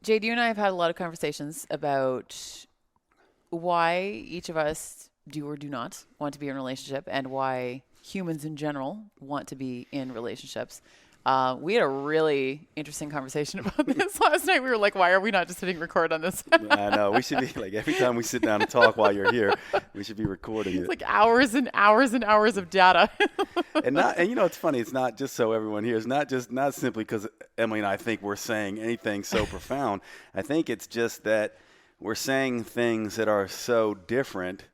Jade, you and I have had a lot of conversations about why each of us do or do not want to be in a relationship and why humans in general want to be in relationships. We had a really interesting conversation about this last night. We were like, why are we not just hitting record on this? I know. We should be like every time we sit down and talk while you're here, we should be recording It's it. like hours and hours and hours of data. And it's funny. It's not just so everyone here. It's not simply because Emily and I think we're saying anything so profound. I think it's just that we're saying things that are so different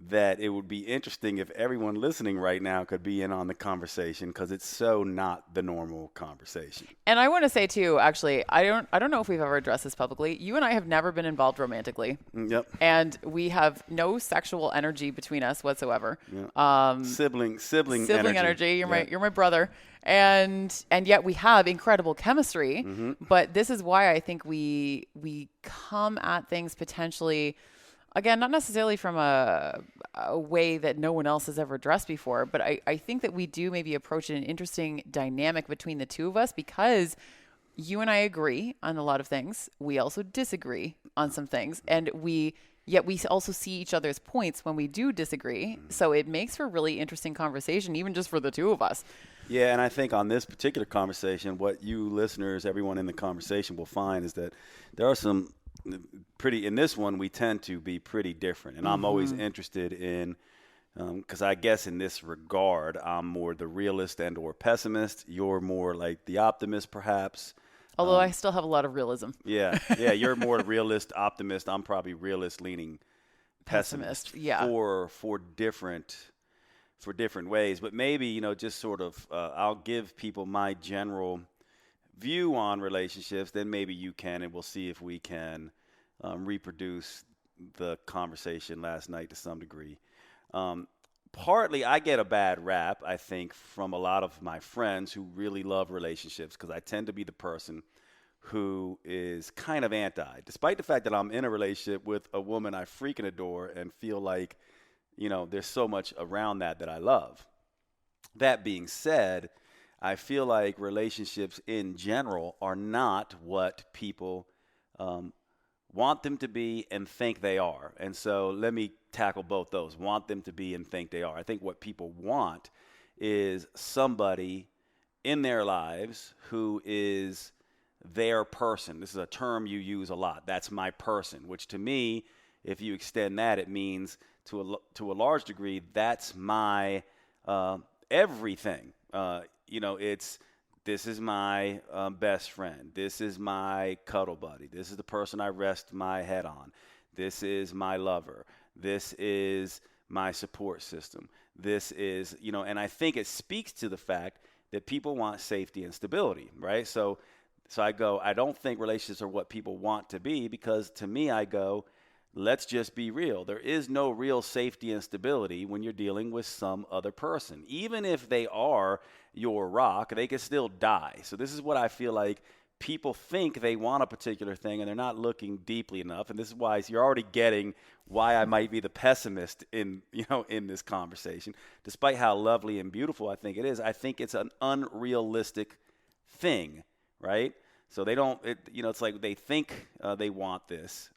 that it would be interesting if everyone listening right now could be in on the conversation because it's so not the normal conversation. And I want to say too, actually, I don't know if we've ever addressed this publicly. You and I have never been involved romantically. Yep. And we have no sexual energy between us whatsoever. Yep. Sibling Energy. Yeah. You're my brother. And yet we have incredible chemistry. But this is why I think we come at things potentially, again, not necessarily from a way that no one else has ever addressed before, but I think that we do maybe approach an interesting dynamic between the two of us because you and I agree on a lot of things. We also disagree on some things. And yet we also see each other's points when we do disagree. So it makes for really interesting conversation, even just for the two of us. Yeah, and I think on this particular conversation, what you listeners, everyone in the conversation will find is that there are some in this one, we tend to be pretty different. And I'm always interested in, because I guess in this regard, I'm more the realist and or pessimist. You're more like the optimist, perhaps. Although I still have a lot of realism. Yeah, you're more realist, optimist. I'm probably realist leaning pessimist. Yeah. For different ways. But maybe, just sort of, I'll give people my general view on relationships, then maybe you can, and we'll see if we can reproduce the conversation last night to some degree. Partly, I get a bad rap, I think, from a lot of my friends who really love relationships because I tend to be the person who is kind of anti, despite the fact that I'm in a relationship with a woman I freaking adore and feel like, there's so much around that I love. That being said, I feel like relationships in general are not what people want them to be and think they are. And so let me tackle both those. Want them to be and think they are. I think what people want is somebody in their lives who is their person. This is a term you use a lot. That's my person, which to me, if you extend that, it means to a large degree, that's my everything. This is my best friend. This is my cuddle buddy. This is the person I rest my head on. This is my lover. This is my support system. This is, and I think it speaks to the fact that people want safety and stability, right? So I don't think relationships are what people want to be because to me, I go, let's just be real. There is no real safety and stability when you're dealing with some other person. Even if they are your rock, they can still die. So this is what I feel like people think they want a particular thing and they're not looking deeply enough. And this is why you're already getting why I might be the pessimist in this conversation. Despite how lovely and beautiful I think it is, I think it's an unrealistic thing, right? So it's like they think they want this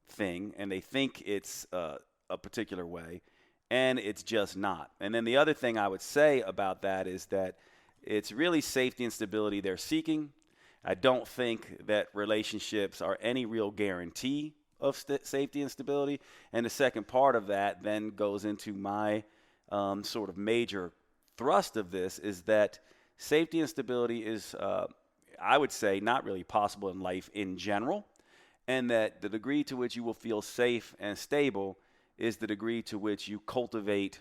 thing and they think it's a particular way and it's just not. And then the other thing I would say about that is that it's really safety and stability they're seeking. I don't think that relationships are any real guarantee of safety and stability. And the second part of that then goes into my sort of major thrust of this is that safety and stability is, I would say, not really possible in life in general. And that the degree to which you will feel safe and stable is the degree to which you cultivate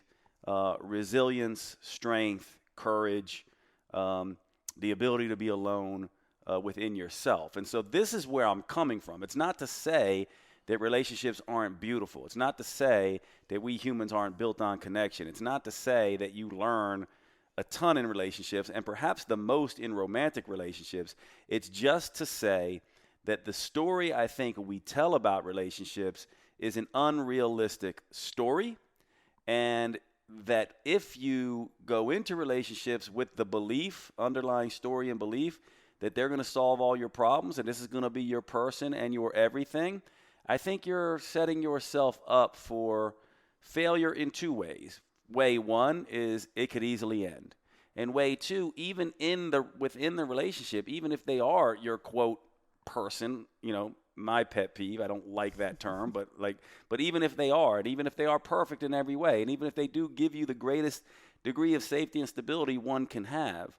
resilience, strength, courage, the ability to be alone within yourself. And so this is where I'm coming from. It's not to say that relationships aren't beautiful. It's not to say that we humans aren't built on connection. It's not to say that you learn a ton in relationships and perhaps the most in romantic relationships. It's just to say that the story I think we tell about relationships is an unrealistic story, and that if you go into relationships with the belief, underlying story and belief, that they're going to solve all your problems and this is going to be your person and your everything, I think you're setting yourself up for failure in two ways. Way one is it could easily end. And way two, even within the relationship, even if they are your quote person, my pet peeve, I don't like that term, but even if they are, and even if they are perfect in every way, and even if they do give you the greatest degree of safety and stability one can have,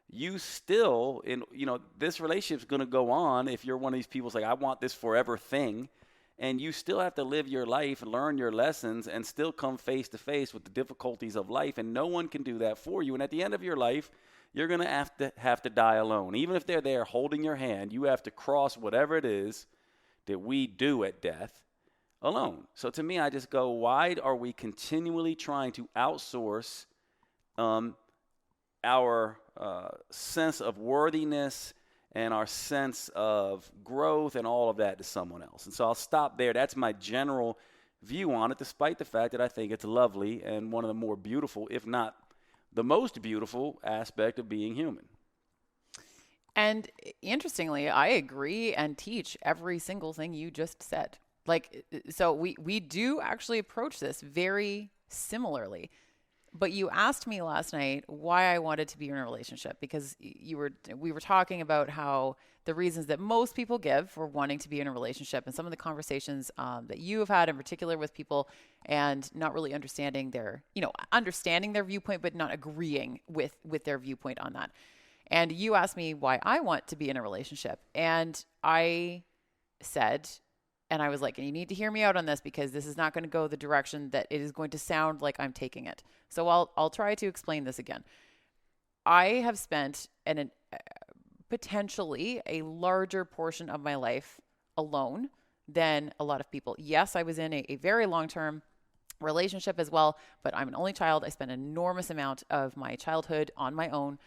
you still, this relationship's going to go on if you're one of these people who's like, I want this forever thing. And you still have to live your life, learn your lessons, and still come face to face with the difficulties of life. And no one can do that for you. And at the end of your life, you're going to have to die alone. Even if they're there holding your hand, you have to cross whatever it is that we do at death alone. So to me, I just go, why are we continually trying to outsource our sense of worthiness and our sense of growth and all of that to someone else? And so I'll stop there. That's my general view on it, despite the fact that I think it's lovely and one of the more beautiful, if not the most beautiful aspect of being human. And interestingly, I agree and teach every single thing you just said. So we do actually approach this very similarly. But you asked me last night why I wanted to be in a relationship, because we were talking about how the reasons that most people give for wanting to be in a relationship and some of the conversations that you have had in particular with people and not really understanding their viewpoint, but not agreeing with their viewpoint on that. And you asked me why I want to be in a relationship. And I said, and I was like, and you need to hear me out on this because this is not going to go the direction that it is going to sound like I'm taking it. So I'll try to explain this again. I have spent potentially a larger portion of my life alone than a lot of people. Yes, I was in a very long-term relationship as well, but I'm an only child. I spent an enormous amount of my childhood on my own.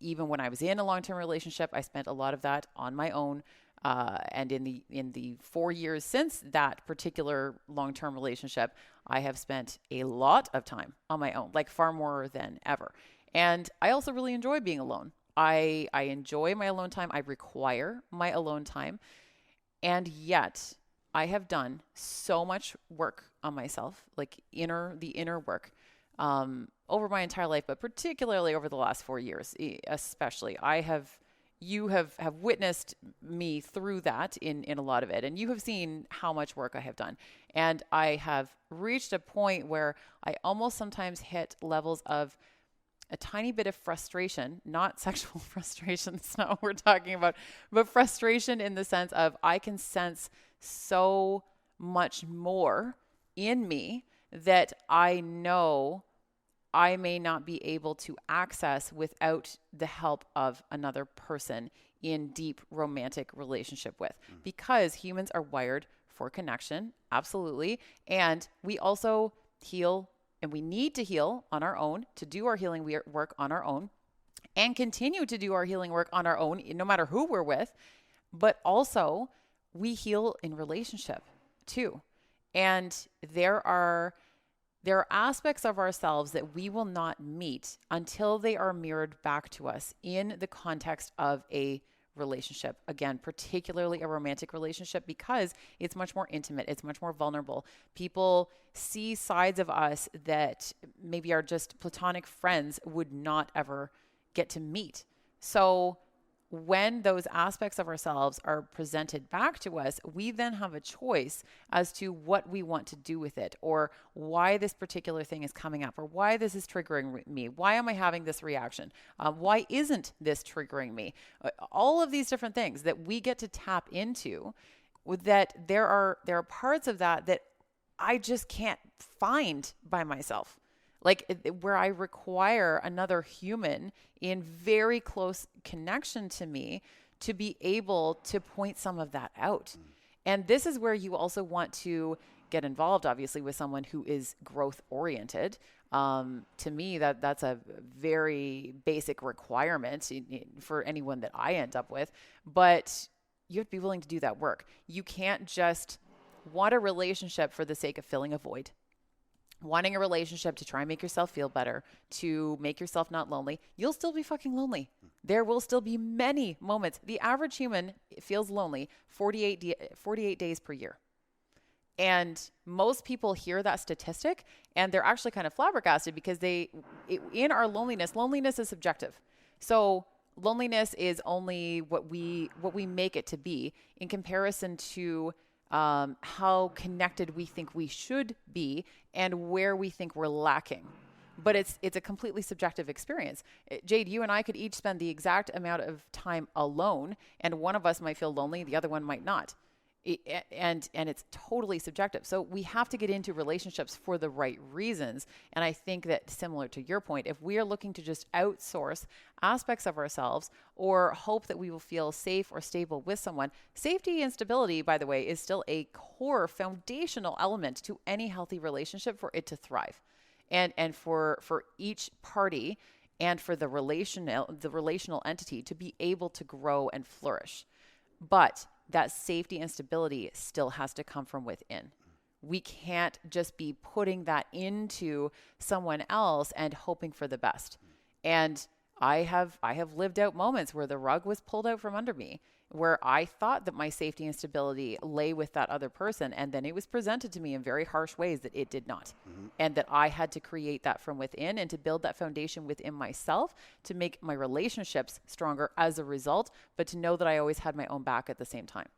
Even when I was in a long-term relationship, I spent a lot of that on my own. And in the 4 years since that particular long-term relationship, I have spent a lot of time on my own, like far more than ever. And I also really enjoy being alone. I enjoy my alone time. I require my alone time. And yet I have done so much work on myself, like the inner work, over my entire life, but particularly over the last 4 years, especially. You have witnessed me through that in a lot of it. And you have seen how much work I have done. And I have reached a point where I almost sometimes hit levels of a tiny bit of frustration, not sexual frustration. That's not what we're talking about, but frustration in the sense of I can sense so much more in me that I know I may not be able to access without the help of another person in deep romantic relationship with, because humans are wired for connection. Absolutely. And we also heal, and we need to heal on our own, to do our healing work on our own, and continue to do our healing work on our own, no matter who we're with. But also we heal in relationship too. And there are aspects of ourselves that we will not meet until they are mirrored back to us in the context of a relationship. Again, particularly a romantic relationship, because it's much more intimate. It's much more vulnerable. People see sides of us that maybe are just platonic friends would not ever get to meet. So when those aspects of ourselves are presented back to us, we then have a choice as to what we want to do with it, or why this particular thing is coming up, or why this is triggering me. Why am I having this reaction? Why isn't this triggering me? All of these different things that we get to tap into, that there are parts of that I just can't find by myself. Where I require another human in very close connection to me to be able to point some of that out. And this is where you also want to get involved, obviously, with someone who is growth oriented. To me, that's a very basic requirement for anyone that I end up with. But you have to be willing to do that work. You can't just want a relationship for the sake of filling a void, wanting a relationship to try and make yourself feel better, to make yourself not lonely, you'll still be fucking lonely. There will still be many moments. The average human feels lonely 48 days per year. And most people hear that statistic and they're actually kind of flabbergasted because in our loneliness is subjective. So loneliness is only what we make it to be in comparison to how connected we think we should be and where we think we're lacking. But it's a completely subjective experience. Jade, you and I could each spend the exact amount of time alone, and one of us might feel lonely, the other one might not. And it's totally subjective. So we have to get into relationships for the right reasons. And I think that, similar to your point, if we are looking to just outsource aspects of ourselves or hope that we will feel safe or stable with someone, safety and stability, by the way, is still a core foundational element to any healthy relationship for it to thrive. And for each party and for the relational entity to be able to grow and flourish. But that safety and stability still has to come from within. We can't just be putting that into someone else and hoping for the best. And I have lived out moments where the rug was pulled out from under me, where I thought that my safety and stability lay with that other person, and then it was presented to me in very harsh ways that it did not. And that I had to create that from within and to build that foundation within myself to make my relationships stronger as a result, but to know that I always had my own back at the same time.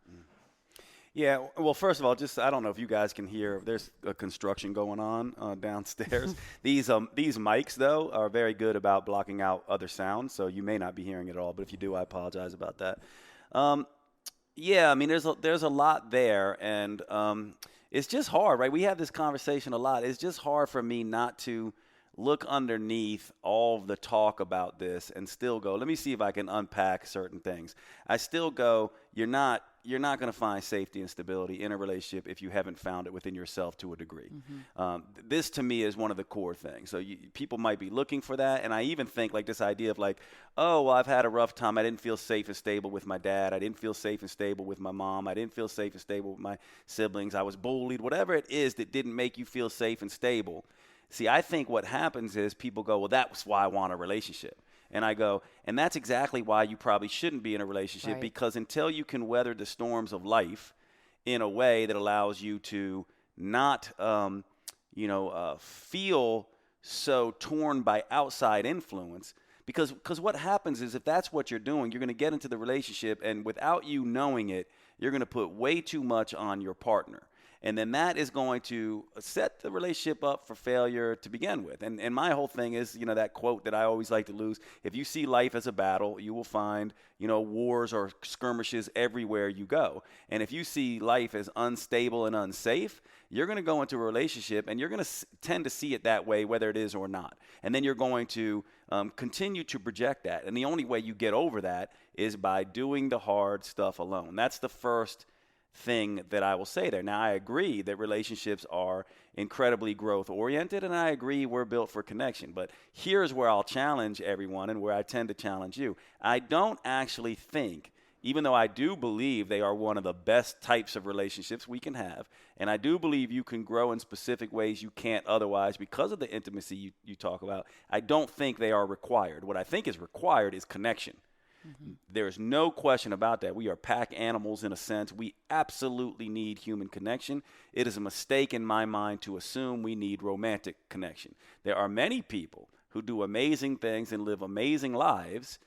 Yeah, well, first of all, I don't know if you guys can hear, there's a construction going on downstairs. These mics, though, are very good about blocking out other sounds, so you may not be hearing it at all, but if you do, I apologize about that. Yeah, I mean, there's a lot there, and it's just hard, right? We have this conversation a lot. It's just hard for me not to look underneath all of the talk about this and still go, let me see if I can unpack certain things. I still go, you're not going to find safety and stability in a relationship if you haven't found it within yourself to a degree. This, to me, is one of the core things. So people might be looking for that, and I even think like this idea of like, oh, well, I've had a rough time. I didn't feel safe and stable with my dad. I didn't feel safe and stable with my mom. I didn't feel safe and stable with my siblings. I was bullied. Whatever it is that didn't make you feel safe and stable. See, I think what happens is people go, well, that's why I want a relationship. And I go, and that's exactly why you probably shouldn't be in a relationship, because until you can weather the storms of life in a way that allows you to not, feel so torn by outside influence, because what happens is if that's what you're doing, you're going to get into the relationship, and without you knowing it, you're going to put way too much on your partner. And then that is going to set the relationship up for failure to begin with. And my whole thing is, that quote that I always like to lose, if you see life as a battle, you will find, wars or skirmishes everywhere you go. And if you see life as unstable and unsafe, you're going to go into a relationship and you're going to tend to see it that way, whether it is or not. And then you're going to continue to project that. And the only way you get over that is by doing the hard stuff alone. That's the first thing that I will say there. Now, I agree that relationships are incredibly growth oriented, and I agree we're built for connection. But here's where I'll challenge everyone and where I tend to challenge you. I don't actually think, even though I do believe they are one of the best types of relationships we can have, and I do believe you can grow in specific ways you can't otherwise because of the intimacy you talk about, I don't think they are required. What I think is required is connection. There's no question about that. We are pack animals in a sense. We absolutely need human connection. It is a mistake in my mind to assume we need romantic connection. There are many people who do amazing things and live amazing lives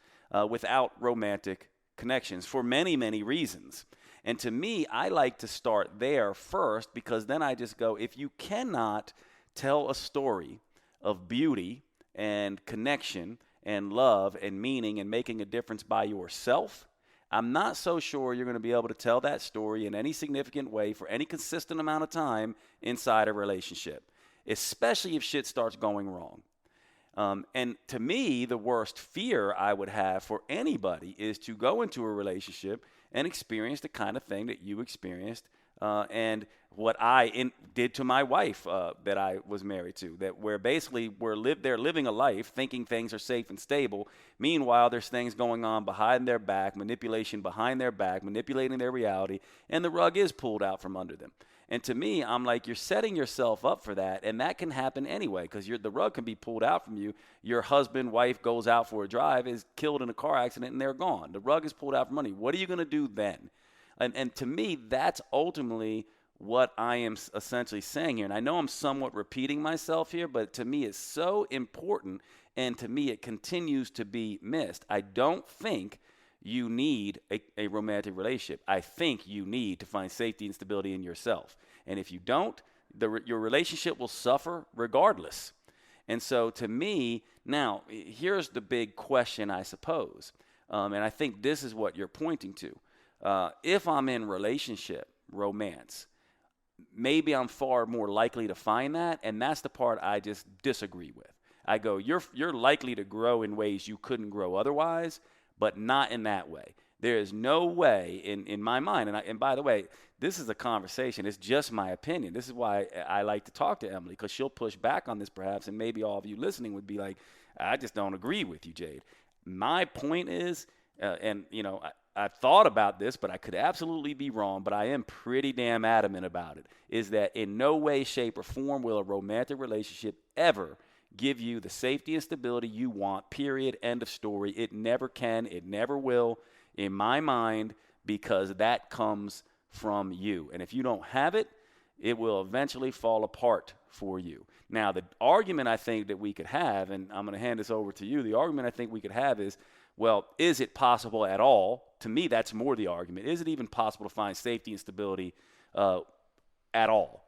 without romantic connections for many, many reasons. And to me, I like to start there first, because then I just go, if you cannot tell a story of beauty and connection and love and meaning and making a difference by yourself, I'm not so sure you're going to be able to tell that story in any significant way for any consistent amount of time inside a relationship, especially if shit starts going wrong. And to me, the worst fear I would have for anybody is to go into a relationship and experience the kind of thing that you experienced and what I did to my wife that I was married to, that where basically they're living a life thinking things are safe and stable. Meanwhile, there's things going on behind their back, manipulation behind their back, manipulating their reality, and the rug is pulled out from under them. And to me, I'm like, you're setting yourself up for that, and that can happen anyway, because the rug can be pulled out from you. Your husband, wife goes out for a drive, is killed in a car accident, and they're gone. The rug is pulled out from under you. What are you going to do then? And to me, that's ultimately what I am essentially saying here. And I know I'm somewhat repeating myself here, but to me, it's so important, and to me, it continues to be missed. I don't think you need a romantic relationship. I think you need to find safety and stability in yourself. And if you don't, your relationship will suffer regardless. And so to me, now, here's the big question, I suppose. And I think this is what you're pointing to. If I'm in relationship, romance, maybe I'm far more likely to find that, and that's the part I just disagree with. I go, you're likely to grow in ways you couldn't grow otherwise, but not in that way. There is no way in my mind, and by the way, this is a conversation. It's just my opinion. This is why I like to talk to Emily, because she'll push back on this perhaps, and maybe all of you listening would be like, I just don't agree with you, Jade. My point is, I've thought about this, but I could absolutely be wrong, but I am pretty damn adamant about it, is that in no way, shape, or form will a romantic relationship ever give you the safety and stability you want, period, end of story. It never can, it never will, in my mind, because that comes from you. And if you don't have it, it will eventually fall apart for you. Now, the argument I think that we could have, and I'm going to hand this over to you, the argument I think we could have is, well, is it possible at all? To me, that's more the argument. Is it even possible to find safety and stability at all?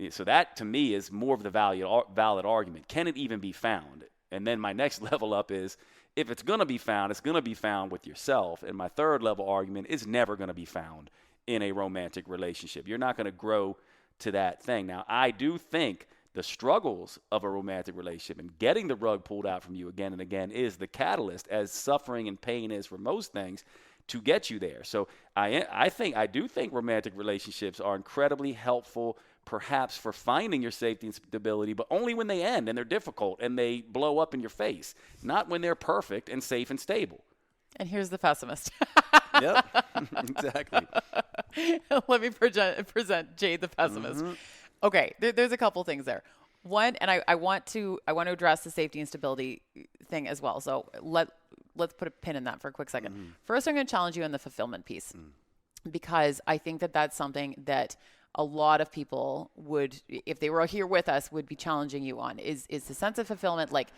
So that, to me, is more of the valid argument. Can it even be found? And then my next level up is, if it's going to be found, it's going to be found with yourself. And my third level argument is never going to be found in a romantic relationship. You're not going to grow to that thing. Now, I do think the struggles of a romantic relationship and getting the rug pulled out from you again and again is the catalyst, as suffering and pain is for most things, to get you there. So I do think romantic relationships are incredibly helpful, perhaps for finding your safety and stability, but only when they end and they're difficult and they blow up in your face, not when they're perfect and safe and stable. And here's the pessimist. Yep, exactly. Let me present Jade the pessimist. Mm-hmm. Okay, there's a couple things there. One, and I want to address the safety and stability thing as well. So let's put a pin in that for a quick second. Mm-hmm. First, I'm going to challenge you on the fulfillment piece, because I think that that's something that a lot of people would, if they were here with us, would be challenging you on. Is the sense of fulfillment, like,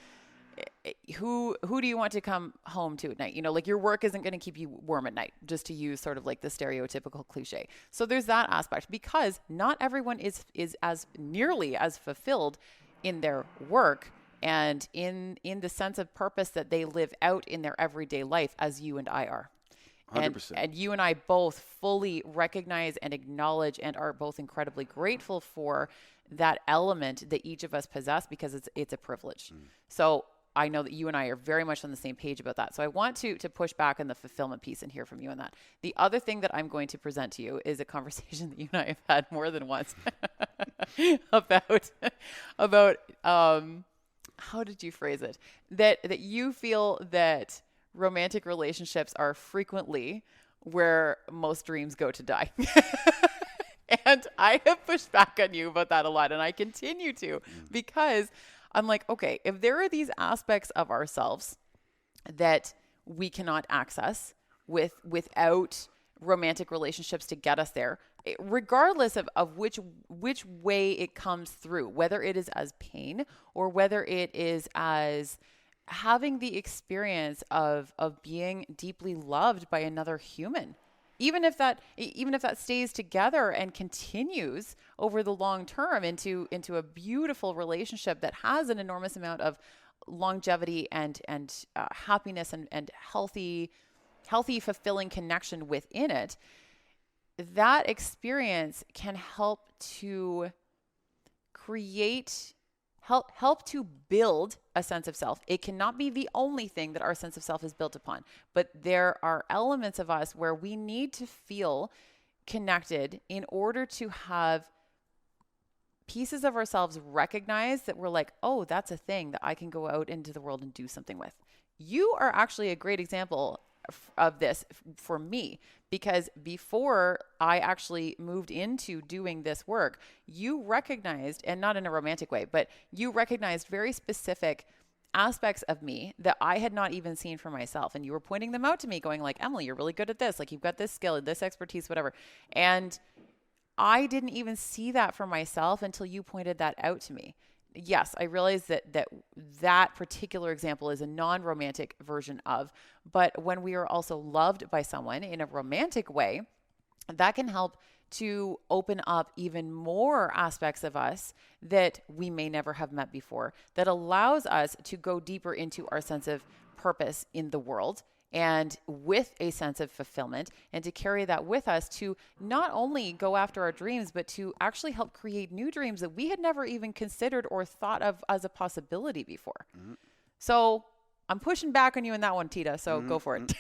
who do you want to come home to at night? Like, your work isn't going to keep you warm at night, just to use sort of like the stereotypical cliche. So there's that aspect, because not everyone is as nearly as fulfilled in their work and in the sense of purpose that they live out in their everyday life as you and I are. 100%. And you and I both fully recognize and acknowledge and are both incredibly grateful for that element that each of us possess, because it's a privilege. So I know that you and I are very much on the same page about that. So I want to push back on the fulfillment piece and hear from you on that. The other thing that I'm going to present to you is a conversation that you and I have had more than once about how did you phrase it? That you feel that romantic relationships are frequently where most dreams go to die. And I have pushed back on you about that a lot, and I continue to, because I'm like, okay, if there are these aspects of ourselves that we cannot access without romantic relationships to get us there, regardless of which way it comes through, whether it is as pain or whether it is as having the experience of being deeply loved by another human, even if that stays together and continues over the long term into a beautiful relationship that has an enormous amount of longevity and happiness and healthy, fulfilling connection within it, that experience can help to help to build a sense of self. It cannot be the only thing that our sense of self is built upon, but there are elements of us where we need to feel connected in order to have pieces of ourselves recognize that we're like, oh, that's a thing that I can go out into the world and do something with. You are actually a great example of this for me, because before I actually moved into doing this work, you recognized, and not in a romantic way, but you recognized very specific aspects of me that I had not even seen for myself. And you were pointing them out to me going like, Emily, you're really good at this. Like, you've got this skill, this expertise, whatever. And I didn't even see that for myself until you pointed that out to me. Yes, I realize that particular example is a non-romantic version of, but when we are also loved by someone in a romantic way, that can help to open up even more aspects of us that we may never have met before, that allows us to go deeper into our sense of purpose in the world and with a sense of fulfillment, and to carry that with us to not only go after our dreams, but to actually help create new dreams that we had never even considered or thought of as a possibility before. Mm-hmm. So I'm pushing back on you in that one, Teta, so go for it.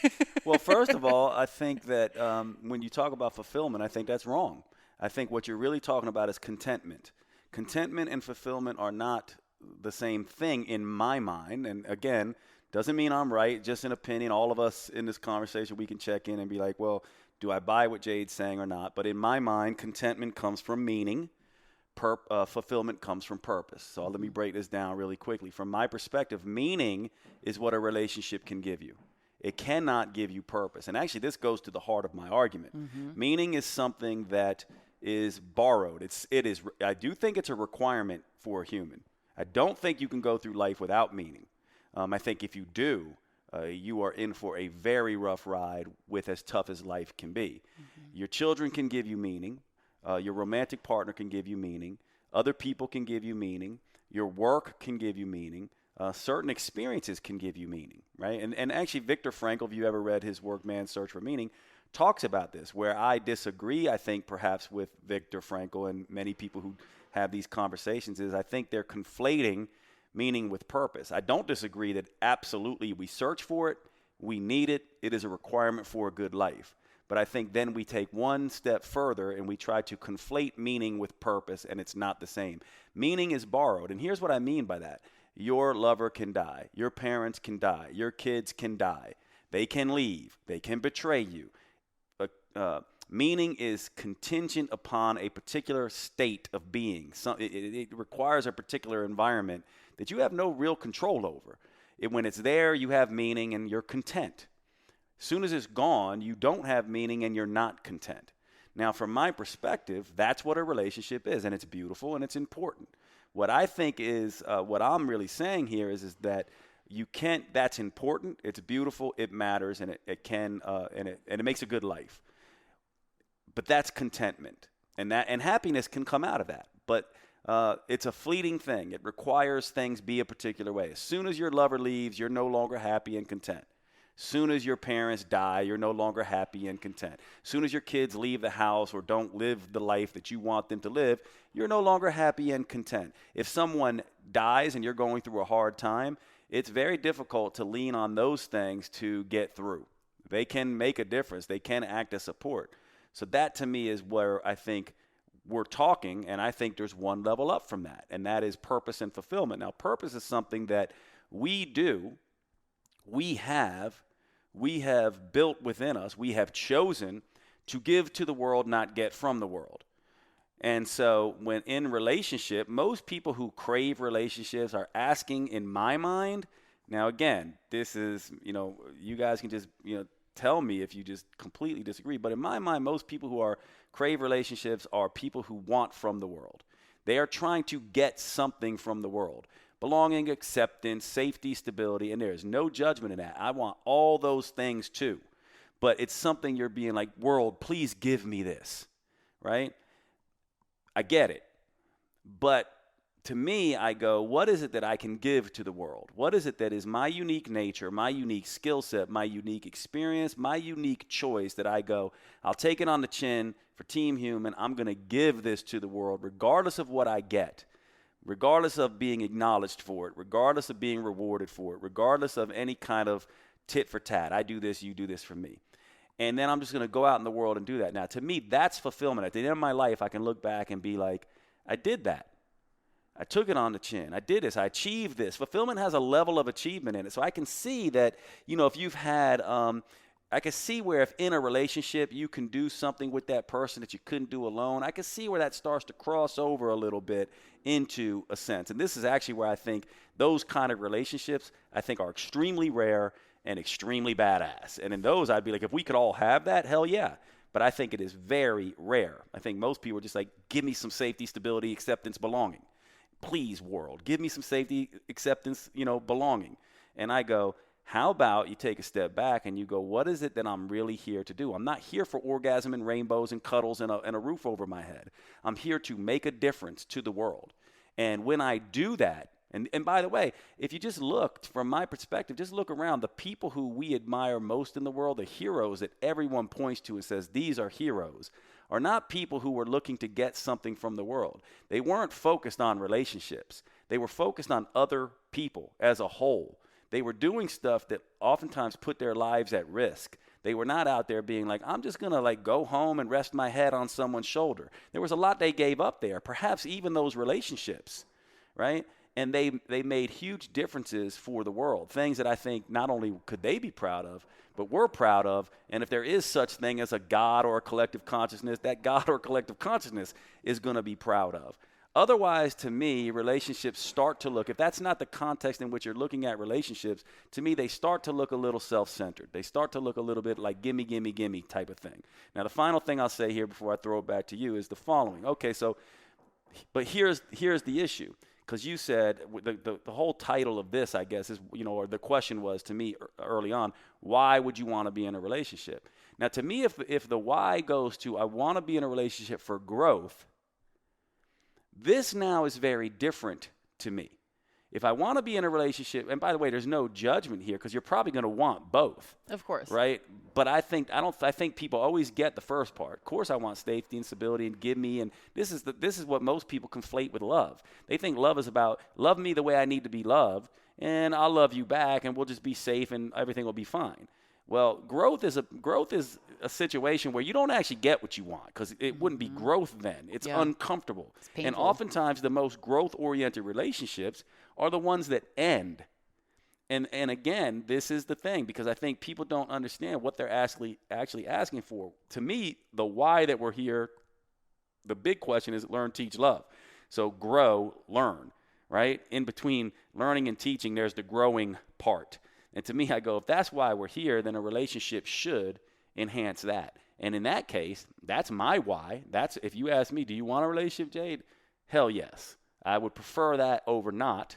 Well, first of all, I think that when you talk about fulfillment, I think that's wrong. I think what you're really talking about is contentment. Contentment and fulfillment are not the same thing in my mind. And again, doesn't mean I'm right, just an opinion. All of us in this conversation, we can check in and be like, well, do I buy what Jade's saying or not? But in my mind, contentment comes from meaning. Fulfillment comes from purpose. So let me break this down really quickly. From my perspective, meaning is what a relationship can give you. It cannot give you purpose. And actually, this goes to the heart of my argument. Mm-hmm. Meaning is something that is borrowed. It is. I do think it's a requirement for a human. I don't think you can go through life without meaning. I think if you do, you are in for a very rough ride with as tough as life can be. Mm-hmm. Your children can give you meaning. Your romantic partner can give you meaning. Other people can give you meaning. Your work can give you meaning. Certain experiences can give you meaning, right? And actually, Viktor Frankl, if you ever read his work, Man's Search for Meaning, talks about this. Where I disagree, I think, perhaps with Viktor Frankl and many people who have these conversations, is I think they're conflating meaning with purpose. I don't disagree that absolutely we search for it, we need it, it is a requirement for a good life. But I think then we take one step further and we try to conflate meaning with purpose, and it's not the same. Meaning is borrowed, and here's what I mean by that. Your lover can die. Your parents can die. Your kids can die. They can leave. They can betray you. Meaning is contingent upon a particular state of being. It requires a particular environment that you have no real control over. When it's there, you have meaning and you're content. As soon as it's gone, you don't have meaning and you're not content. Now, from my perspective, that's what a relationship is, and it's beautiful and it's important. What I think is, what I'm really saying here is that you can't. That's important. It's beautiful. It matters, and it makes a good life. But that's contentment, and happiness can come out of that. But it's a fleeting thing. It requires things be a particular way. As soon as your lover leaves, you're no longer happy and content. Soon as your parents die, you're no longer happy and content. Soon as your kids leave the house or don't live the life that you want them to live, you're no longer happy and content. If someone dies and you're going through a hard time, it's very difficult to lean on those things to get through. They can make a difference. They can act as support. So that to me is where I think we're talking, and I think there's one level up from that, and that is purpose and fulfillment. Now, purpose is something that we do. We have built within us, we have chosen to give to the world, not get from the world. And so when in relationship, most people who crave relationships are asking, in my mind, now again, this is, you guys can just, tell me if you just completely disagree. But in my mind, most people who crave relationships are people who want from the world. They are trying to get something from the world. Belonging, acceptance, safety, stability, and there's no judgment in that. I want all those things too. But it's something you're being like, world, please give me this, right? I get it. But to me, I go, what is it that I can give to the world? What is it that is my unique nature, my unique skill set, my unique experience, my unique choice that I go, I'll take it on the chin for Team Human. I'm going to give this to the world regardless of what I get. Regardless of being acknowledged for it, regardless of being rewarded for it, regardless of any kind of tit for tat. I do this, you do this for me. And then I'm just going to go out in the world and do that. Now, to me, that's fulfillment. At the end of my life, I can look back and be like, I did that. I took it on the chin. I did this. I achieved this. Fulfillment has a level of achievement in it. So I can see that, if you've had, I can see where if in a relationship you can do something with that person that you couldn't do alone, I can see where that starts to cross over a little bit into a sense. And this is actually where I think those kind of relationships, I think, are extremely rare and extremely badass. And in those, I'd be like, if we could all have that, hell yeah. But I think it is very rare. I think most people are just like, give me some safety, stability, acceptance, belonging. Please, world, give me some safety, acceptance, belonging. And I go, how about you take a step back and you go, what is it that I'm really here to do? I'm not here for orgasm and rainbows and cuddles and a roof over my head. I'm here to make a difference to the world. And when I do that, and by the way, if you just looked from my perspective, just look around, the people who we admire most in the world, the heroes that everyone points to and says, these are heroes, are not people who were looking to get something from the world. They weren't focused on relationships. They were focused on other people as a whole. They were doing stuff that oftentimes put their lives at risk. They were not out there being like, I'm just going to go home and rest my head on someone's shoulder. There was a lot they gave up there, perhaps even those relationships, right? And they made huge differences for the world, things that I think not only could they be proud of, but we're proud of. And if there is such thing as a God or a collective consciousness, that God or collective consciousness is going to be proud of. Otherwise, to me, relationships start to look, if that's not the context in which you're looking at relationships, to me, they start to look a little self-centered. They start to look a little bit like gimme, gimme, gimme type of thing. Now, the final thing I'll say here before I throw it back to you is the following. Okay, so, but here's the issue. Because you said the whole title of this, I guess, is, or the question was to me early on, why would you want to be in a relationship? Now, to me, if the why goes to I want to be in a relationship for growth, this now is very different to me. If I want to be in a relationship, and by the way, there's no judgment here because you're probably going to want both. Of course. Right? But I think people always get the first part. Of course I want safety and stability and give me, and this is what most people conflate with love. They think love is about love me the way I need to be loved, and I'll love you back and we'll just be safe and everything will be fine. Well, growth is a situation where you don't actually get what you want because it wouldn't be growth then. It's uncomfortable. It's painful. And oftentimes the most growth-oriented relationships are the ones that end. And again, this is the thing because I think people don't understand what they're actually asking for. To me, the why that we're here, the big question is learn, teach, love. So grow, learn, right? In between learning and teaching, there's the growing part. And to me, I go, if that's why we're here, then a relationship should enhance that. And in that case, that's my why. That's if you ask me, do you want a relationship, Jade? Hell yes. I would prefer that over not,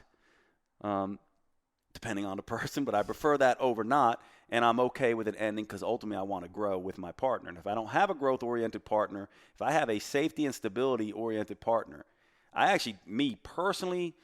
depending on the person, but I prefer that over not. And I'm okay with it ending because ultimately I want to grow with my partner. And if I don't have a growth-oriented partner, if I have a safety and stability-oriented partner, I actually, me personally,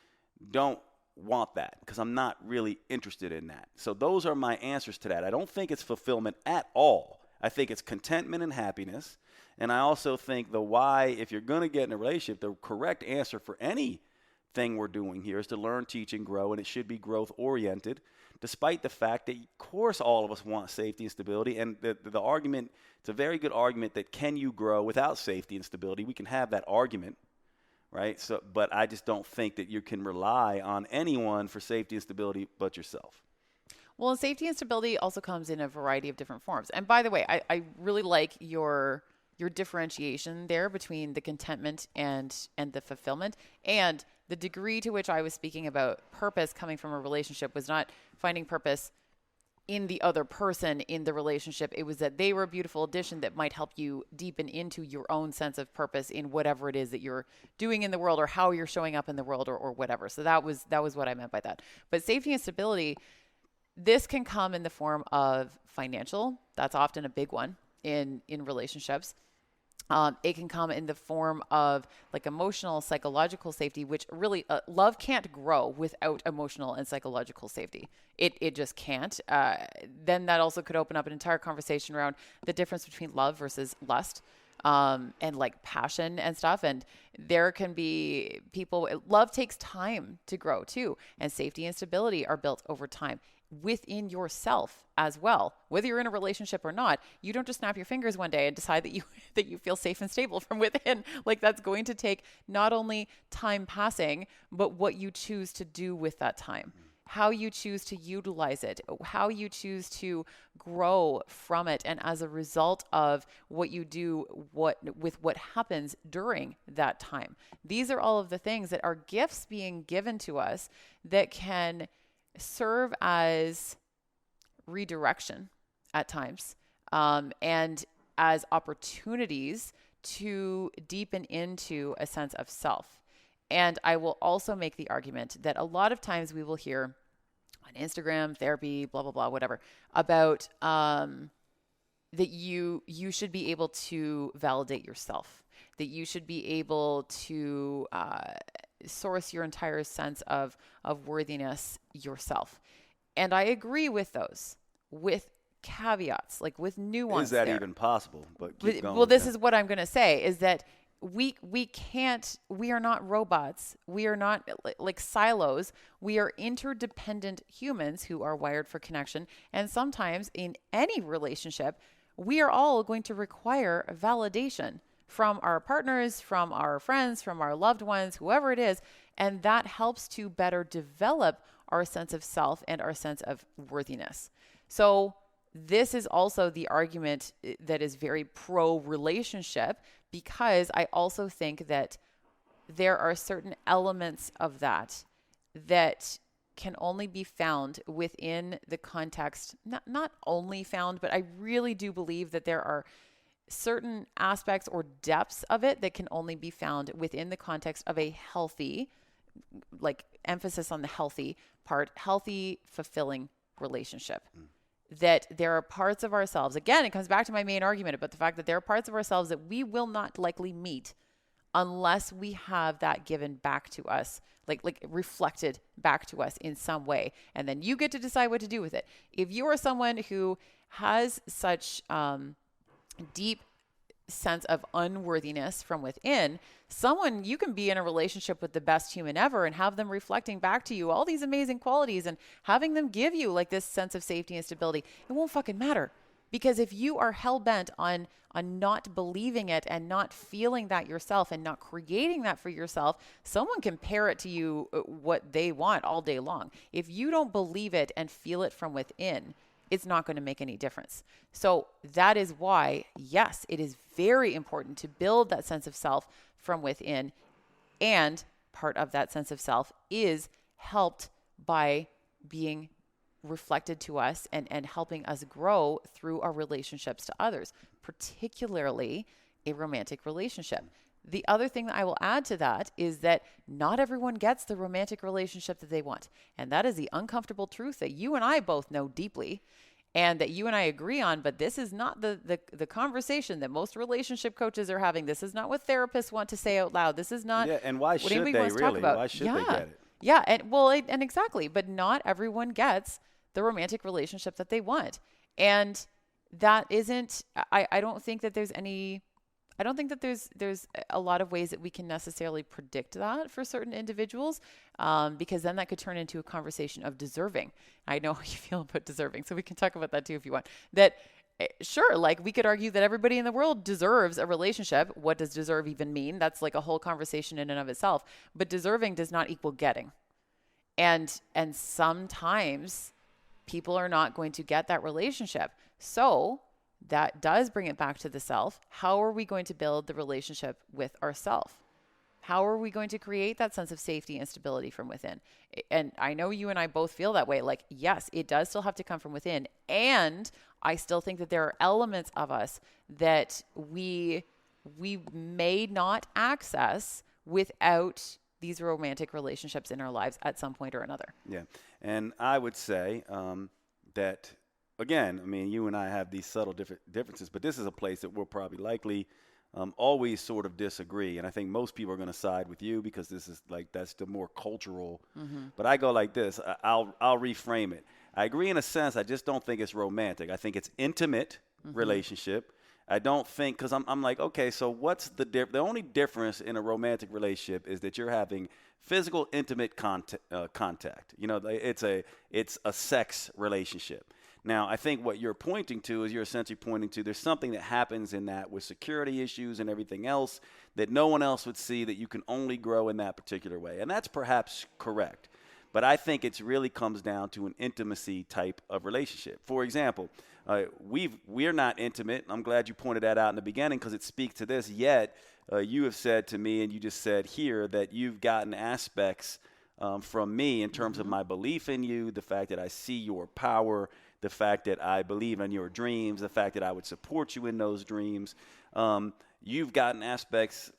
don't want that because I'm not really interested in that. So those are my answers to that. I don't think it's fulfillment at all. I think it's contentment and happiness. And I also think the why, if you're going to get in a relationship, the correct answer for anything we're doing here is to learn, teach, and grow, and it should be growth-oriented, despite the fact that, of course, all of us want safety and stability. And the argument, it's a very good argument that can you grow without safety and stability? We can have that argument. Right. So, but I just don't think that you can rely on anyone for safety and stability but yourself. Well, safety and stability also comes in a variety of different forms. And by the way, I really like your differentiation there between the contentment and the fulfillment. And the degree to which I was speaking about purpose coming from a relationship was not finding purpose in the other person in the relationship. It was that they were a beautiful addition that might help you deepen into your own sense of purpose in whatever it is that you're doing in the world or how you're showing up in the world or whatever. So that was what I meant by that. But safety and stability, this can come in the form of financial. That's often a big one in relationships. It can come in the form of like emotional, psychological safety, which really love can't grow without emotional and psychological safety. It just can't. Then that also could open up an entire conversation around the difference between love versus lust, and like passion and stuff. And there can be love takes time to grow too. And safety and stability are built over time. within yourself as well. Whether you're in a relationship or not, you don't just snap your fingers one day and decide that you feel safe and stable from within. Like, that's going to take not only time passing, but what you choose to do with that time, how you choose to utilize it, how you choose to grow from it, and as a result of what you do, what happens during that time. These are all of the things that are gifts being given to us that can serve as redirection at times, and as opportunities to deepen into a sense of self. And I will also make the argument that a lot of times we will hear on Instagram, therapy, blah, blah, blah, whatever, about that you should be able to validate yourself, that you should be able to source your entire sense of worthiness yourself. And I agree with those, with caveats, like with nuance. Is that there. even possible? But keep going well, this that. is what I'm going to say, is that we are not robots. We are not like silos. We are interdependent humans who are wired for connection. And sometimes in any relationship, we are all going to require validation from our partners, from our friends, from our loved ones, whoever it is. And that helps to better develop our sense of self and our sense of worthiness. So this is also the argument that is very pro-relationship, because I also think that there are certain elements of that can only be found within the context, not only found, but I really do believe that there are certain aspects or depths of it that can only be found within the context of a healthy, like emphasis on the healthy part, healthy, fulfilling relationship. That there are parts of ourselves, again, it comes back to my main argument about the fact that there are parts of ourselves that we will not likely meet unless we have that given back to us, like reflected back to us in some way. And then you get to decide what to do with it. If you are someone who has such deep sense of unworthiness from within, you can be in a relationship with the best human ever and have them reflecting back to you all these amazing qualities and having them give you like this sense of safety and stability. It won't fucking matter, because if you are hell-bent on not believing it and not feeling that yourself and not creating that for yourself, someone can parrot to you what they want all day long. If you don't believe it and feel it from within, it's not going to make any difference. So that is why, yes, it is very important to build that sense of self from within. And part of that sense of self is helped by being reflected to us and helping us grow through our relationships to others, particularly a romantic relationship. The other thing that I will add to that is that not everyone gets the romantic relationship that they want. And that is the uncomfortable truth that you and I both know deeply and that you and I agree on. But this is not the conversation that most relationship coaches are having. This is not what therapists want to say out loud. This is not and why what should anybody they wants to talk really? about. Why should they get it? Yeah. And exactly. But not everyone gets the romantic relationship that they want. And that isn't, I don't think that there's a lot of ways that we can necessarily predict that for certain individuals, because then that could turn into a conversation of deserving. I know how you feel about deserving, so we can talk about that too if you want. That, sure, like we could argue that everybody in the world deserves a relationship. What does deserve even mean? That's like a whole conversation in and of itself. But deserving does not equal getting. And sometimes people are not going to get that relationship. So that does bring it back to the self. How are we going to build the relationship with ourself? How are we going to create that sense of safety and stability from within? And I know you and I both feel that way. Like, yes, it does still have to come from within. And I still think that there are elements of us that we may not access without these romantic relationships in our lives at some point or another. Yeah. And I would say that, again, I mean, you and I have these subtle differences, but this is a place that we'll probably likely always sort of disagree. And I think most people are going to side with you because this is like, that's the more cultural. Mm-hmm. But I go like this. I'll reframe it. I agree in a sense. I just don't think it's romantic. I think it's intimate relationship. I don't think, because I'm like, okay, so what's the only difference in a romantic relationship is that you're having physical, intimate contact. It's a sex relationship. Now, I think what you're pointing to is you're essentially pointing to there's something that happens in that with security issues and everything else that no one else would see, that you can only grow in that particular way. And that's perhaps correct. But I think it really comes down to an intimacy type of relationship. For example, we're not intimate. I'm glad you pointed that out in the beginning because it speaks to this. Yet you have said to me, and you just said here, that you've gotten aspects from me in terms of my belief in you, the fact that I see your power, the fact that I believe in your dreams, the fact that I would support you in those dreams. You've gotten aspects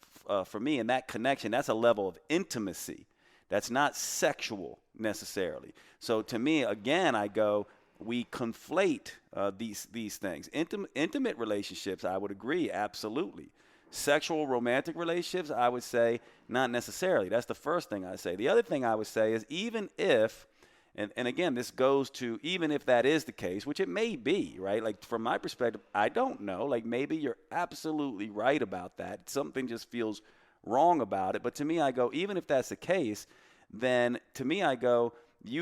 from me, and that connection, that's a level of intimacy. That's not sexual necessarily. So to me, again, I go, we conflate these things. Intimate relationships, I would agree, absolutely. Sexual, romantic relationships, I would say not necessarily. That's the first thing I say. The other thing I would say is even if, and again, this goes to even if that is the case, which it may be, right? Like from my perspective, I don't know. Like maybe you're absolutely right about that. Something just feels wrong about it. But to me, I go, even if that's the case, then to me, I go,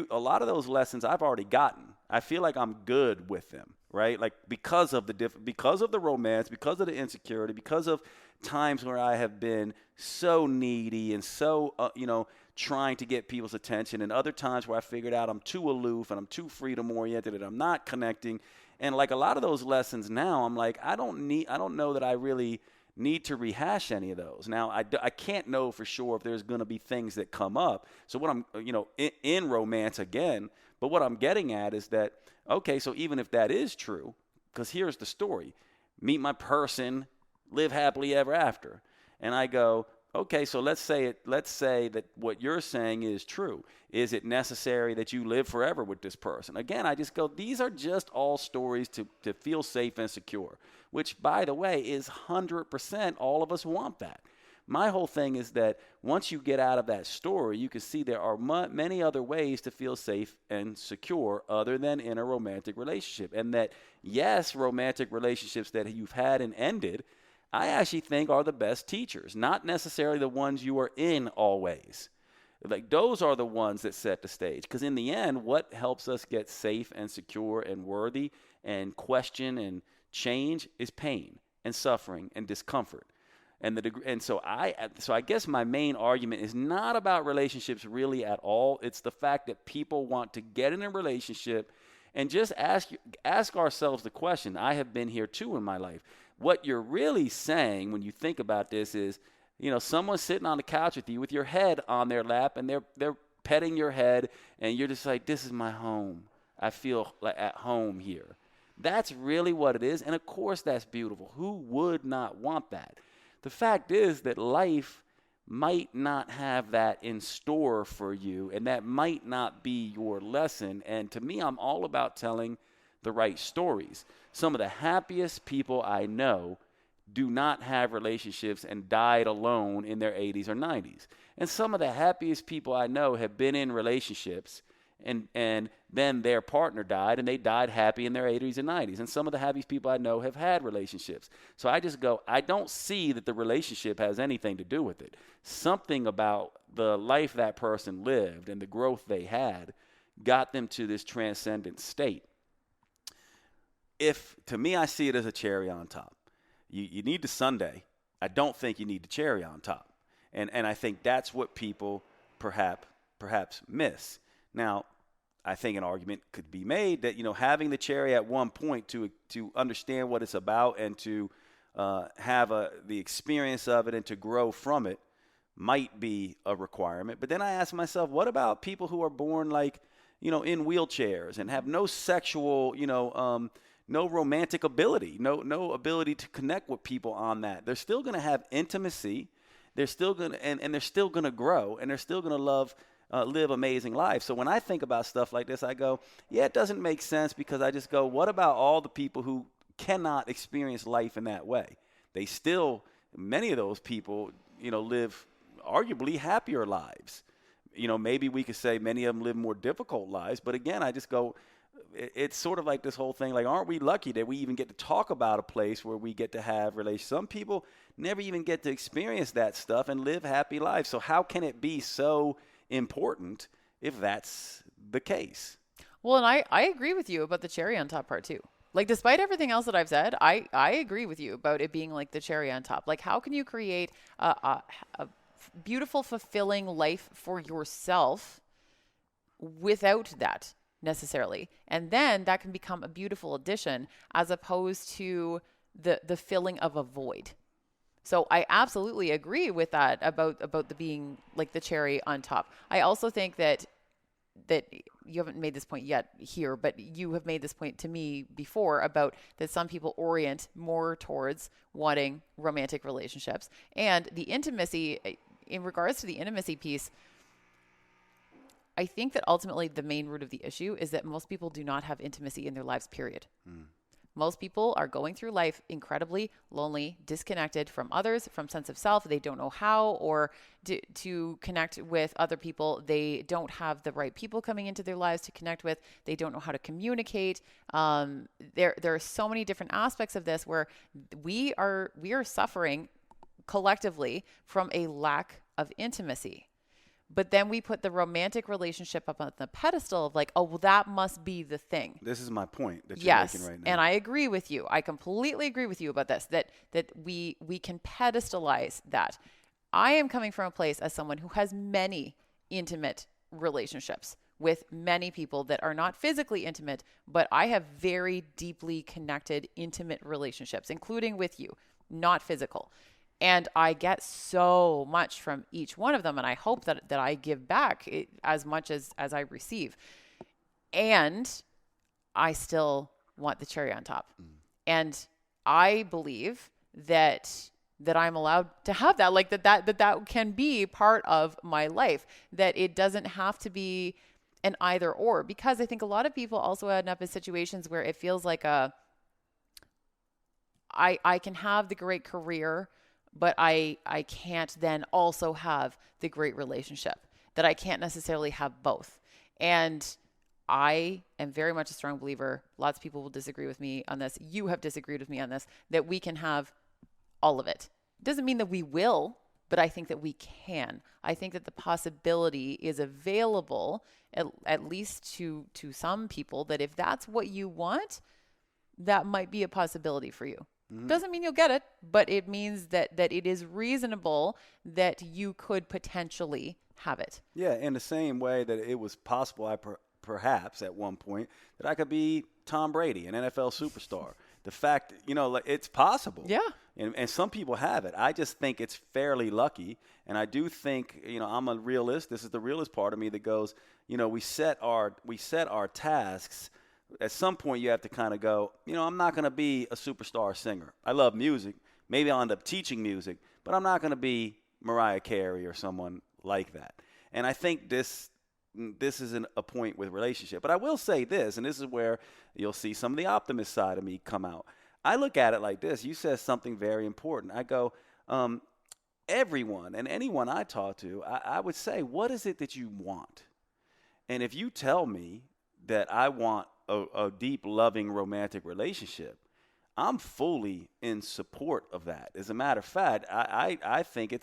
a lot of those lessons I've already gotten. I feel like I'm good with them, right? Like because of the romance, because of the insecurity, because of times where I have been so needy and so, trying to get people's attention, and other times where I figured out I'm too aloof and I'm too freedom oriented and I'm not connecting. And like a lot of those lessons now, I'm like, I don't know that I really need to rehash any of those. Now, I can't know for sure if there's going to be things that come up. So what I'm, in romance again, but what I'm getting at is that, okay, so even if that is true, because here's the story, meet my person, live happily ever after. And I go, okay, so let's say that what you're saying is true. Is it necessary that you live forever with this person? Again, I just go, these are just all stories to feel safe and secure, which, by the way, is 100% all of us want that. My whole thing is that once you get out of that story, you can see there are many other ways to feel safe and secure other than in a romantic relationship. And that, yes, romantic relationships that you've had and ended, I actually think are the best teachers, not necessarily the ones you are in always. Like those are the ones that set the stage. Because in the end, what helps us get safe and secure and worthy and question and change is pain and suffering and discomfort. And so I guess my main argument is not about relationships really at all. It's the fact that people want to get in a relationship and just ask ourselves the question. I have been here too in my life. What you're really saying when you think about this is, someone's sitting on the couch with you with your head on their lap and they're petting your head and you're just like, this is my home. I feel like at home here. That's really what it is. And of course that's beautiful. Who would not want that? The fact is that life might not have that in store for you, and that might not be your lesson. And to me, I'm all about telling the right stories. Some of the happiest people I know do not have relationships and died alone in their 80s or 90s. And some of the happiest people I know have been in relationships and then their partner died and they died happy in their 80s and 90s. And some of the happiest people I know have had relationships. So I just go, I don't see that the relationship has anything to do with it. Something about the life that person lived and the growth they had got them to this transcendent state. To me, I see it as a cherry on top. You need the sundae. I don't think you need the cherry on top. And I think that's what people perhaps miss. Now, I think an argument could be made that, having the cherry at one point to understand what it's about and to have the experience of it and to grow from it might be a requirement. But then I ask myself, what about people who are born in wheelchairs and have no sexual, no romantic ability, no ability to connect with people on that? They're still going to have intimacy. They're still going to, and they're still going to grow, and they're still going to live amazing lives. So when I think about stuff like this, I go, yeah, it doesn't make sense, because I just go, what about all the people who cannot experience life in that way? Many of those people, live arguably happier lives. Maybe we could say many of them live more difficult lives. But again, I just go, it's sort of like this whole thing, like, aren't we lucky that we even get to talk about a place where we get to have relations? Some people never even get to experience that stuff and live happy lives. So how can it be so important if that's the case? Well, and I agree with you about the cherry on top part too. Like, despite everything else that I've said, I agree with you about it being like the cherry on top. Like, how can you create a beautiful, fulfilling life for yourself without that necessarily? And then that can become a beautiful addition as opposed to the filling of a void. So I absolutely agree with that about the being like the cherry on top. I also think that you haven't made this point yet here, but you have made this point to me before about that some people orient more towards wanting romantic relationships and the intimacy. In regards to the intimacy piece, I think that ultimately the main root of the issue is that most people do not have intimacy in their lives, period. Most people are going through life incredibly lonely, disconnected from others, from sense of self. They don't know how or to connect with other people. They don't have the right people coming into their lives to connect with. They don't know how to communicate. There are so many different aspects of this where we are suffering collectively from a lack of intimacy. But then we put the romantic relationship up on the pedestal of like, oh, well, that must be the thing. This is my point that you're making right now. And I agree with you. I completely agree with you about this, that we can pedestalize that. I am coming from a place as someone who has many intimate relationships with many people that are not physically intimate, but I have very deeply connected, intimate relationships, including with you, not physical. And I get so much from each one of them. And I hope that I give back as much as I receive. And I still want the cherry on top. And I believe that I'm allowed to have that, like that can be part of my life, that it doesn't have to be an either or, because I think a lot of people also end up in situations where it feels like I can have the great career, but I can't then also have the great relationship, that I can't necessarily have both. And I am very much a strong believer, lots of people will disagree with me on this, you have disagreed with me on this, that we can have all of it. Doesn't mean that we will, but I think that we can. I think that the possibility is available, at least to some people, that if that's what you want, that might be a possibility for you. Doesn't mean you'll get it, but it means that it is reasonable that you could potentially have it. Yeah, in the same way that it was possible, perhaps at one point, that I could be Tom Brady, an NFL superstar. The fact, like, it's possible. Yeah. And some people have it. I just think it's fairly lucky. And I do think, I'm a realist. This is the realist part of me that goes, we set our tasks. At some point, you have to kind of go, I'm not going to be a superstar singer. I love music. Maybe I'll end up teaching music, but I'm not going to be Mariah Carey or someone like that. And I think this is a point with relationship. But I will say this, and this is where you'll see some of the optimist side of me come out. I look at it like this. You said something very important. I go, everyone and anyone I talk to, I would say, what is it that you want? And if you tell me that I want a deep, loving, romantic relationship, I'm fully in support of that. As a matter of fact, I think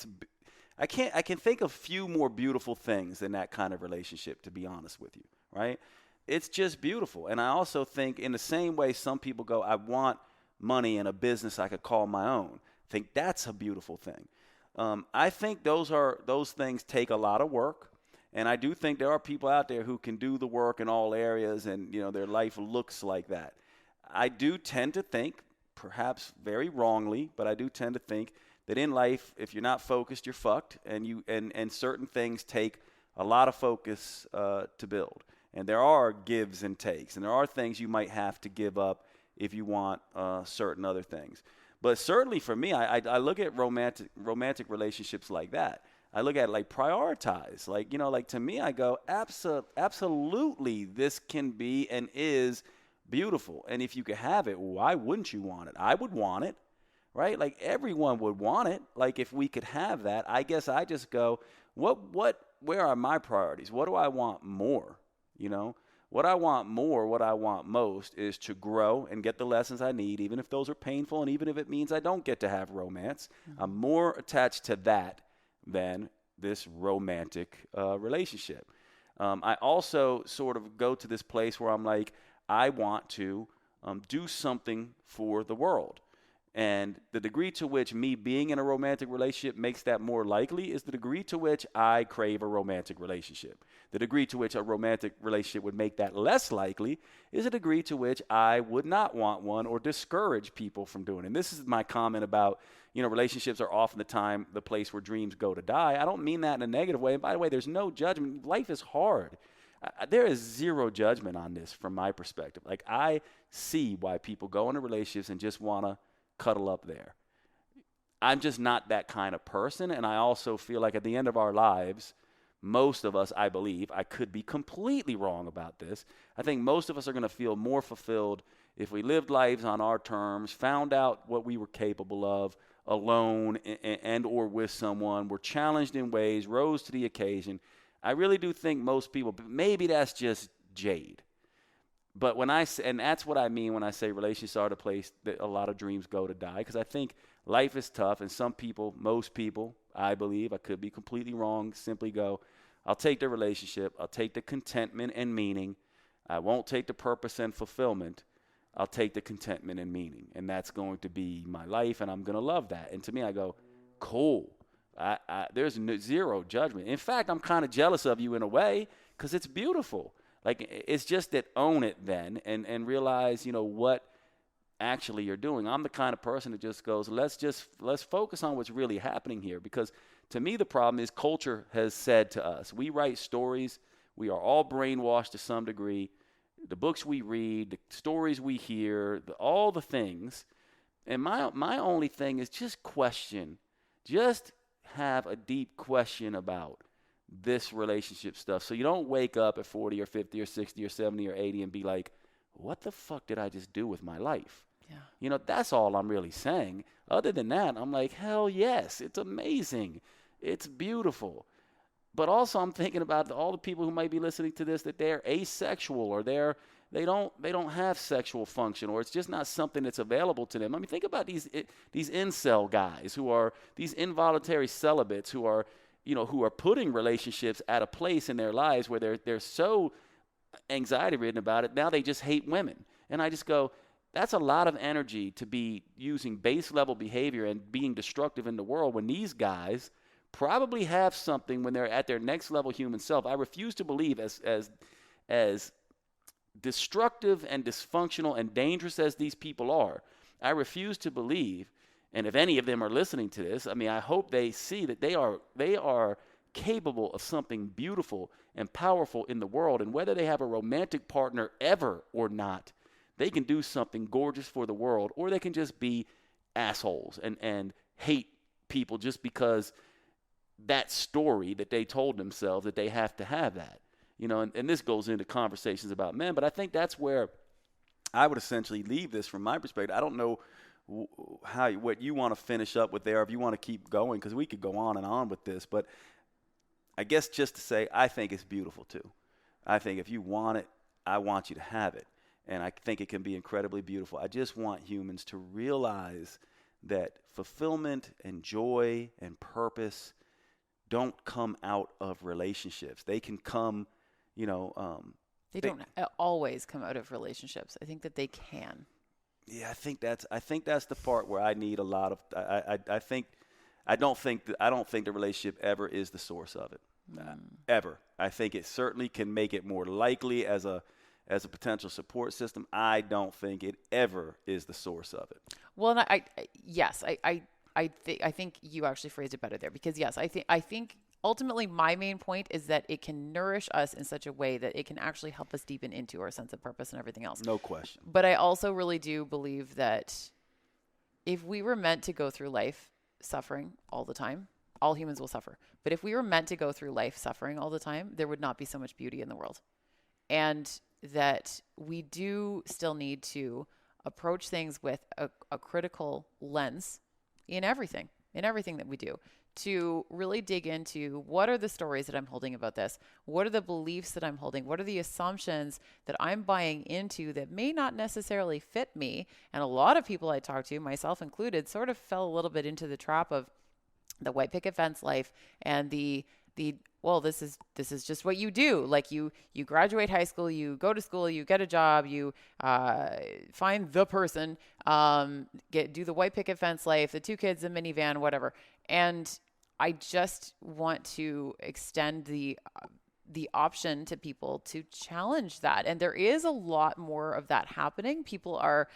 I can think of few more beautiful things than that kind of relationship, to be honest with you, right? It's just beautiful. And I also think in the same way some people go, I want money and a business I could call my own. I think that's a beautiful thing. I think those things take a lot of work. And I do think there are people out there who can do the work in all areas and, their life looks like that. I do tend to think, perhaps very wrongly, but I do tend to think that in life, if you're not focused, you're fucked. And certain things take a lot of focus to build. And there are gives and takes. And there are things you might have to give up if you want certain other things. But certainly for me, I look at romantic relationships like that. I look at it like prioritize. Like, to me, I go, absolutely, this can be and is beautiful. And if you could have it, why wouldn't you want it? I would want it, right? Like, everyone would want it. Like, if we could have that, I guess I just go, where are my priorities? What do I want more? What I want more, what I want most is to grow and get the lessons I need, even if those are painful and even if it means I don't get to have romance. I'm more attached to that than this romantic relationship. I also sort of go to this place where I'm like, I want to do something for the world. And the degree to which me being in a romantic relationship makes that more likely is the degree to which I crave a romantic relationship. The degree to which a romantic relationship would make that less likely is a degree to which I would not want one or discourage people from doing it. And this is my comment about, relationships are often the place where dreams go to die. I don't mean that in a negative way. And by the way, there's no judgment. Life is hard. There is zero judgment on this from my perspective. Like, I see why people go into relationships and just want to cuddle up there. I'm just not that kind of person. And I also feel like at the end of our lives, most of us, I believe, I could be completely wrong about this, I think most of us are going to feel more fulfilled if we lived lives on our terms, found out what we were capable of alone and or with someone, were challenged in ways, rose to the occasion. I really do think most people, maybe that's just Jade. But and that's what I mean when I say relationships are the place that a lot of dreams go to die, because I think life is tough, and some people, most people, I believe, I could be completely wrong, simply go, I'll take the relationship, I'll take the contentment and meaning, I won't take the purpose and fulfillment, I'll take the contentment and meaning, and that's going to be my life, and I'm going to love that. And to me, I go, cool. There's zero judgment. In fact, I'm kind of jealous of you in a way, because it's beautiful. Like, it's just that own it then and realize, what actually you're doing. I'm the kind of person that just goes, let's focus on what's really happening here. Because to me, the problem is culture has said to us, we write stories, we are all brainwashed to some degree, the books we read, the stories we hear, all the things. And my only thing is just have a deep question about this relationship stuff. So you don't wake up at 40 or 50 or 60 or 70 or 80 and be like, what the fuck did I just do with my life? Yeah. That's all I'm really saying. Other than that, I'm like, hell yes, it's amazing. It's beautiful. But also I'm thinking about all the people who might be listening to this, that they're asexual or they don't have sexual function, or it's just not something that's available to them. I mean, think about these incel guys who are these involuntary celibates who are putting relationships at a place in their lives where they're so anxiety-ridden about it, now they just hate women. And I just go, that's a lot of energy to be using base-level behavior and being destructive in the world when these guys probably have something when they're at their next-level human self. I refuse to believe as destructive and dysfunctional and dangerous as these people are, I refuse to believe. And if any of them are listening to this, I mean, I hope they see that they are capable of something beautiful and powerful in the world. And whether they have a romantic partner ever or not, they can do something gorgeous for the world, or they can just be assholes and hate people just because that story that they told themselves that they have to have that. And this goes into conversations about men, but I think that's where I would essentially leave this from my perspective. I don't know what you want to finish up with there, if you want to keep going, because we could go on and on with this, but I guess just to say, I think it's beautiful too. I think if you want it, I want you to have it, and I think it can be incredibly beautiful. I just want humans to realize that fulfillment and joy and purpose don't come out of relationships. They can come, they don't always come out of relationships. I think that they can. Yeah, I think that's the part where I need a lot of. I don't think the relationship ever is the source of it, ever. I think it certainly can make it more likely as a potential support system. I don't think it ever is the source of it. Well, I think you actually phrased it better there, because yes, I think ultimately my main point is that it can nourish us in such a way that it can actually help us deepen into our sense of purpose and everything else. No question. But I also really do believe that if we were meant to go through life suffering all the time, all humans will suffer. But if we were meant to go through life suffering all the time, there would not be so much beauty in the world. And that we do still need to approach things with a critical lens in everything that we do, to really dig into what are the stories that I'm holding about this? What are the beliefs that I'm holding? What are the assumptions that I'm buying into that may not necessarily fit me? And a lot of people I talk to, myself included, sort of fell a little bit into the trap of the white picket fence life and the well, this is just what you do. Like you graduate high school, you go to school, you get a job, you find the person, do the white picket fence life, the 2 kids, the minivan, whatever. And I just want to extend the option to people to challenge that. And there is a lot more of that happening. People are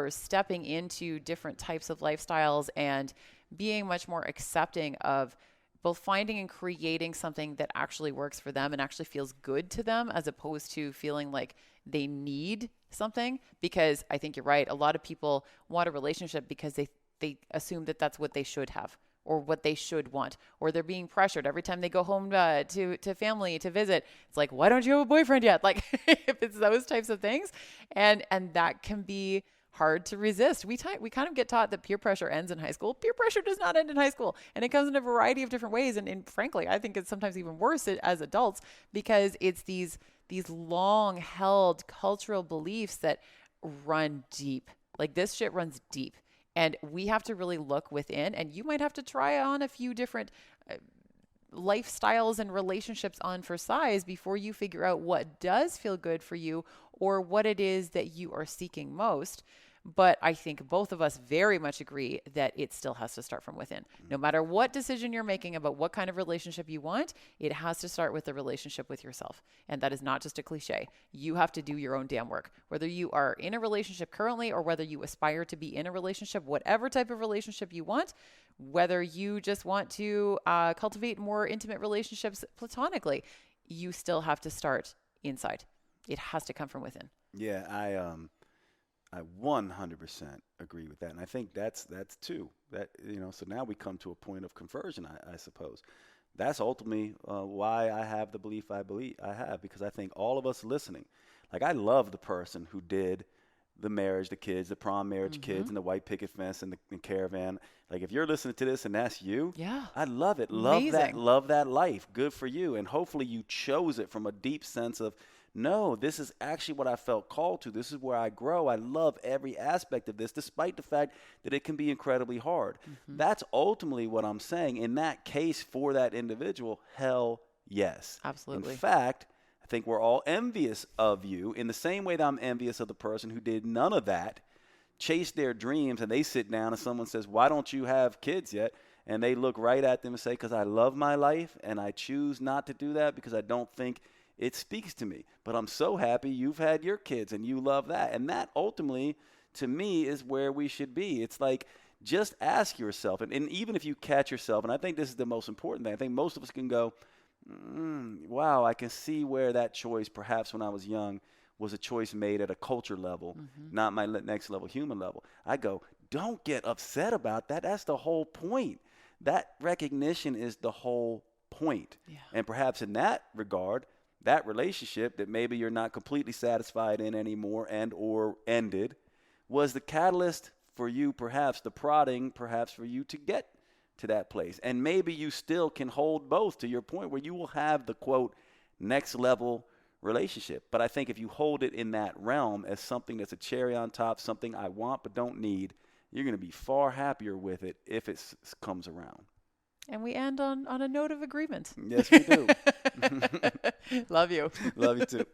stepping into different types of lifestyles and being much more accepting of both finding and creating something that actually works for them and actually feels good to them, as opposed to feeling like they need something. Because I think you're right. A lot of people want a relationship because they assume that that's what they should have or what they should want, or they're being pressured every time they go home to family to visit. It's like, why don't you have a boyfriend yet? Like if it's those types of things, and that can be hard to resist. We kind of get taught that peer pressure ends in high school. Peer pressure does not end in high school. And it comes in a variety of different ways. And frankly, I think it's sometimes even worse as adults, because it's these long held cultural beliefs that run deep. Like this shit runs deep. And we have to really look within, and you might have to try on a few different lifestyles and relationships on for size before you figure out what does feel good for you or what it is that you are seeking most. But I think both of us very much agree that it still has to start from within. No matter what decision you're making about what kind of relationship you want, it has to start with the relationship with yourself. And that is not just a cliche. You have to do your own damn work. Whether you are in a relationship currently or whether you aspire to be in a relationship, whatever type of relationship you want, whether you just want to cultivate more intimate relationships platonically, you still have to start inside. It has to come from within. Yeah, I 100% agree with that. And I think that's too. That, so now we come to a point of conversion, I suppose. That's ultimately why I have the belief I have, because I think all of us listening, like I love the person who did the marriage, the kids, the prom marriage kids, and the white picket fence and the caravan. Like if you're listening to this and that's you, yeah, I love it. Amazing. Love that life. Good for you. And hopefully you chose it from a deep sense of, no, this is actually what I felt called to. This is where I grow. I love every aspect of this, despite the fact that it can be incredibly hard. That's ultimately what I'm saying. In that case, for that individual, hell yes. Absolutely. In fact, I think we're all envious of you in the same way that I'm envious of the person who did none of that, chased their dreams, and they sit down and someone says, why don't you have kids yet? And they look right at them and say, because I love my life and I choose not to do that because I don't think it speaks to me. But I'm so happy you've had your kids and you love that. And that ultimately, to me, is where we should be. It's like, just ask yourself. And even if you catch yourself, and I think this is the most important thing, I think most of us can go, wow, I can see where that choice, perhaps when I was young, was a choice made at a culture level, not my next level human level. I go, don't get upset about that. That's the whole point. That recognition is the whole point. Yeah. And perhaps in that regard, that relationship that maybe you're not completely satisfied in anymore and or ended was the catalyst for you, perhaps the prodding, perhaps for you to get to that place. And maybe you still can hold both to your point where you will have the, quote, next level relationship. But I think if you hold it in that realm as something that's a cherry on top, something I want but don't need, you're going to be far happier with it if it comes around. And we end on a note of agreement. Yes, we do. Love you. Love you too.